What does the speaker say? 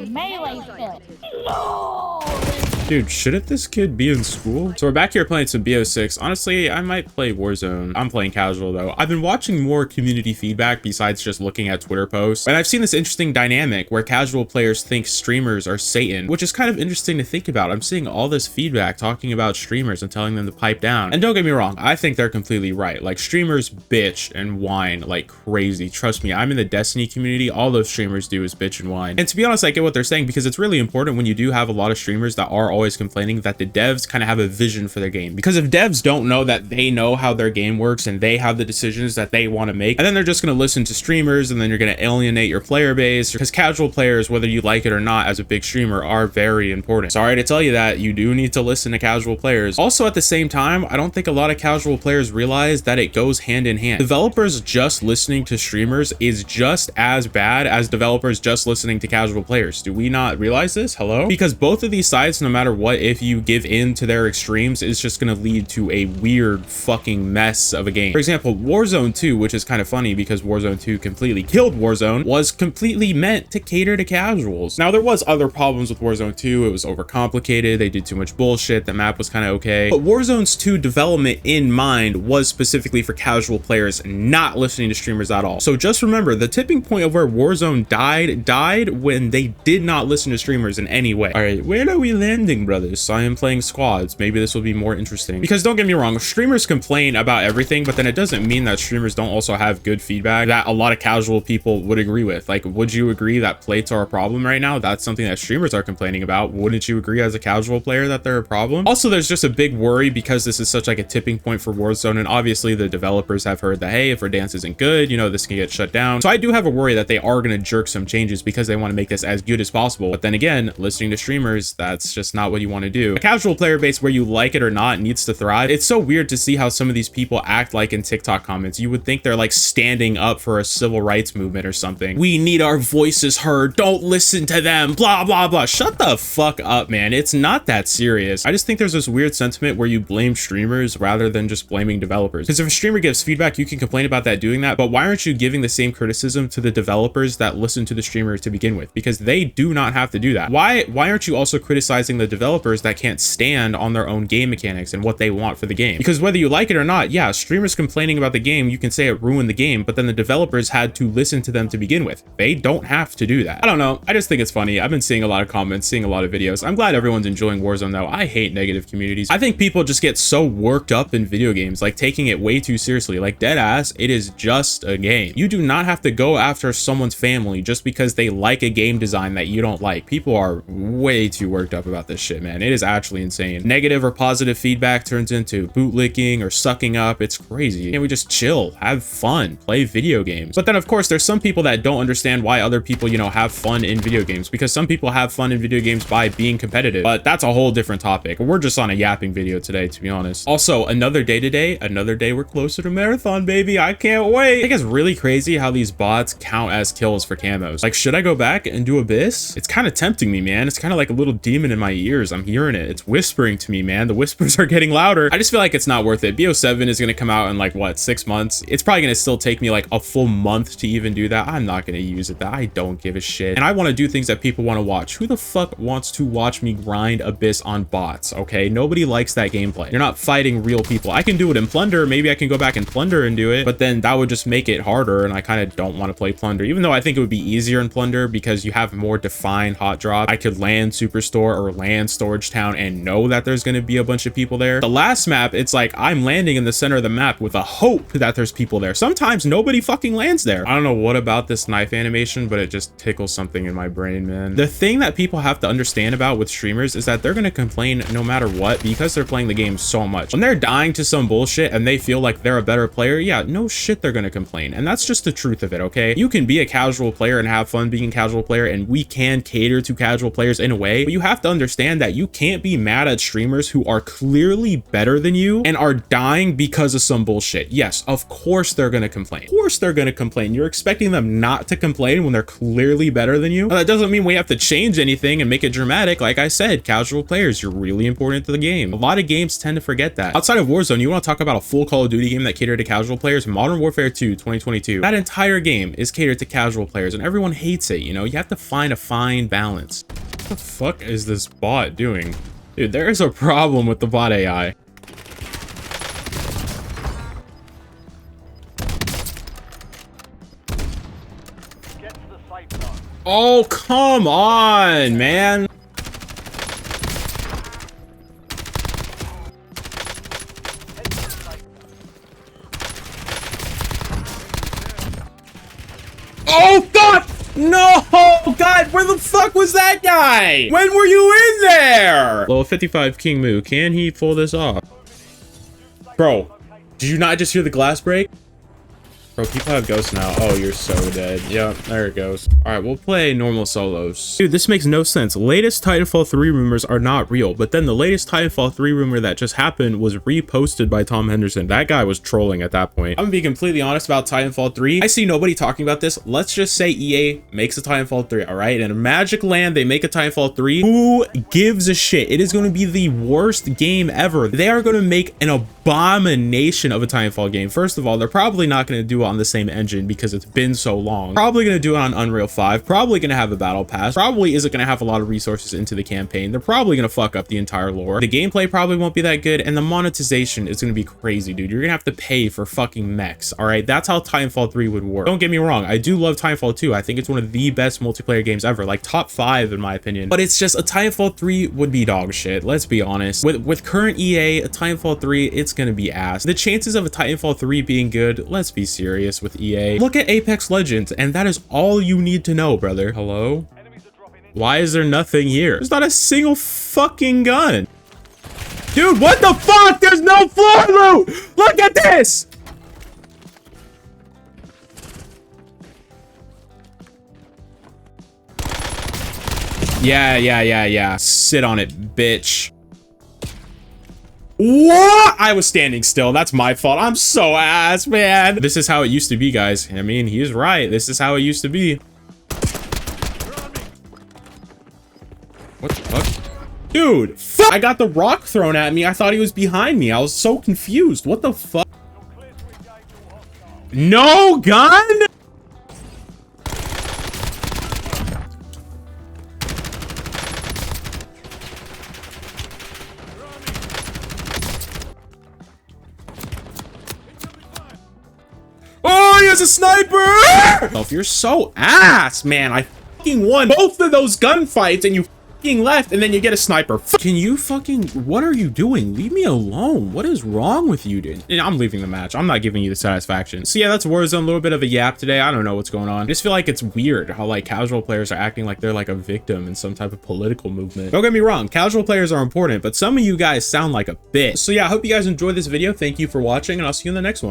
Melee kill. No! Dude, shouldn't this kid be in school? So we're back here playing some BO6. Honestly, I might play Warzone. I'm playing casual though. I've been watching more community feedback besides just looking at Twitter posts. And I've seen this interesting dynamic where casual players think streamers are Satan, which is kind of interesting to think about. I'm seeing all this feedback talking about streamers and telling them to pipe down. And don't get me wrong, I think they're completely right. Like, streamers bitch and whine like crazy. Trust me, I'm in the Destiny community. All those streamers do is bitch and whine. And to be honest, I get what they're saying because it's really important when you do have a lot of streamers that are always complaining that the devs kind of have a vision for their game. Because if devs don't know that they know how their game works and they have the decisions that they want to make, and then they're just going to listen to streamers, and then you're going to alienate your player base, because casual players, whether you like it or not, as a big streamer, are very important. Sorry to tell you that, you do need to listen to casual players. Also, at the same time, I don't think a lot of casual players realize that it goes hand in hand. Developers just listening to streamers is just as bad as developers just listening to casual players. Do we not realize this? Hello? Because both of these sides, no matter what, if you give in to their extremes, is just going to lead to a weird fucking mess of a game. For example, Warzone 2, which is kind of funny because Warzone 2 completely killed Warzone, was completely meant to cater to casuals. Now, there was other problems with Warzone 2. It was overcomplicated. They did too much bullshit. The map was kind of okay. But Warzone's 2 development in mind was specifically for casual players not listening to streamers at all. So just remember, the tipping point of where Warzone died when they did not listen to streamers in any way. All right, where are we landing, brothers? I am playing squads. Maybe this will be more interesting. Because don't get me wrong, streamers complain about everything, but then it doesn't mean that streamers don't also have good feedback that a lot of casual people would agree with. Like, would you agree that plates are a problem right now? That's something that streamers are complaining about. Wouldn't you agree as a casual player that they're a problem? Also, there's just a big worry because this is such like a tipping point for Warzone, and obviously the developers have heard that, hey, if our dance isn't good, you know, this can get shut down. So I do have a worry that they are going to jerk some changes because they want to make this as good as possible. But then again, listening to streamers, that's just not what you want to do. A casual player base, where you like it or not, needs to thrive. It's so weird to see how some of these people act like in TikTok comments. You would think they're like standing up for a civil rights movement or something. We need our voices heard. Don't listen to them. Blah, blah, blah. Shut the fuck up, man. It's not that serious. I just think there's this weird sentiment where you blame streamers rather than just blaming developers. Because if a streamer gives feedback, you can complain about that doing that, but why aren't you giving the same criticism to the developers that listen to the streamer to begin with? Because they do not have to do that. Why aren't you also criticizing the developers that can't stand on their own game mechanics and what they want for the game? Because whether you like it or not, yeah, streamers complaining about the game, you can say it ruined the game, but then the developers had to listen to them to begin with. They don't have to do that. I don't know. I just think it's funny. I've been seeing a lot of comments, seeing a lot of videos. I'm glad everyone's enjoying Warzone though. I hate negative communities. I think people just get so worked up in video games, like taking it way too seriously. Like, dead ass, it is just a game. You do not have to go after someone's family just because they like a game design that you don't like. People are way too worked up about this shit, man. It is actually insane. Negative or positive feedback turns into bootlicking or sucking up. It's crazy. Can't we just chill, have fun, play video games? But then of course there's some people that don't understand why other people, you know, have fun in video games, because some people have fun in video games by being competitive, but that's a whole different topic. We're just on a yapping video today, to be honest. Also, another day today, another day we're closer to marathon, baby. I can't wait. I think it's really crazy how these bots count as kills for camos. Like, should I go back and do Abyss? It's kind of tempting me, man. It's kind of like a little demon in my ears. I'm hearing it. It's whispering to me, man. The whispers are getting louder. I just feel like it's not worth it. BO7 is going to come out in like, what, 6 months? It's probably going to still take me like a full month to even do that. I'm not going to use it. I don't give a shit. And I want to do things that people want to watch. Who the fuck wants to watch me grind Abyss on bots? Okay, nobody likes that gameplay. You're not fighting real people. I can do it in Plunder. Maybe I can go back and Plunder and do it, but then that would just make it harder, and I kind of don't want to play Plunder, even though I think it would be easier in Plunder because you have more defined hot drop. I could land Superstore or land Storage Town and know that there's going to be a bunch of people there. The last map, it's like I'm landing in the center of the map with a hope that there's people there. Sometimes nobody fucking lands there. I don't know what about this knife animation, but it just tickles something in my brain, man. The thing that people have to understand about with streamers is that they're going to complain no matter what because they're playing the game so much. When they're dying to some bullshit and they feel like they're a better player, yeah, no shit, they're going to complain. And that's just the truth of it, okay? You can be a casual player and have fun being a casual player, and we can cater to casual players in a way, but you have to understand understand that you can't be mad at streamers who are clearly better than you and are dying because of some bullshit. Yes, of course they're gonna complain. Of course they're gonna complain. You're expecting them not to complain when they're clearly better than you? Now, that doesn't mean we have to change anything and make it dramatic. Like I said, casual players, you're really important to the game. A lot of games tend to forget that. Outside of Warzone, you want to talk about a full Call of Duty game that catered to casual players? Modern Warfare 2 2022. That entire game is catered to casual players and everyone hates it. You know, you have to find a fine balance. What the fuck is this bot doing? Dude, there is a problem with the bot AI. Oh, come on, man. Oh, God! No! God, where the fuck was that guy? When were you in there? Level 55 King Moo, can he pull this off? Bro, did you not just hear the glass break? Bro, people have ghosts now. Oh, you're so dead. Yep, there it goes. All right, we'll play normal solos. Dude, this makes no sense. Latest Titanfall 3 rumors are not real, but then the latest Titanfall 3 rumor that just happened was reposted by Tom Henderson. That guy was trolling at that point. I'm gonna be completely honest about Titanfall 3. I see nobody talking about this. Let's just say EA makes a Titanfall 3, all right? In a Magic Land, they make a Titanfall 3. Who gives a shit? It is going to be the worst game ever. They are going to make an abomination of a Titanfall game. First of all, they're probably not going to do it on the same engine because it's been so long. Probably going to do it on Unreal 5. Probably going to have a battle pass. Probably isn't going to have a lot of resources into the campaign. They're probably going to fuck up the entire lore. The gameplay probably won't be that good, and the monetization is going to be crazy, dude. You're going to have to pay for fucking mechs, all right? That's how Titanfall 3 would work. Don't get me wrong. I do love Titanfall 2. I think it's one of the best multiplayer games ever, like top 5 in my opinion. But it's just a Titanfall 3 would be dog shit. Let's be honest. With current EA, a Titanfall 3, it's going to be ass. The chances of a Titanfall 3 being good, let's be serious with EA. Look at Apex Legends, and that is all you need to know, brother. Hello? Why is there nothing here? There's not a single fucking gun. Dude, what the fuck? There's no floor loot! Look at this! Yeah. Sit on it, bitch. What? I was standing still. That's my fault. I'm so ass, man. This is how it used to be, guys. I mean, he's right. This is how it used to be. What the fuck? Dude, fuck. I got the rock thrown at me. I thought he was behind me. I was so confused. What the fuck? No gun? Oh, he has a sniper! Oh, if you're so ass, man, I fucking won both of those gunfights and you fucking left and then you get a sniper. Can you fucking, what are you doing? Leave me alone. What is wrong with you, dude? And I'm leaving the match. I'm not giving you the satisfaction. So yeah, that's Warzone. A little bit of a yap today. I don't know what's going on. I just feel like it's weird how like casual players are acting like they're like a victim in some type of political movement. Don't get me wrong. Casual players are important, but some of you guys sound like a bitch. So yeah, I hope you guys enjoyed this video. Thank you for watching and I'll see you in the next one.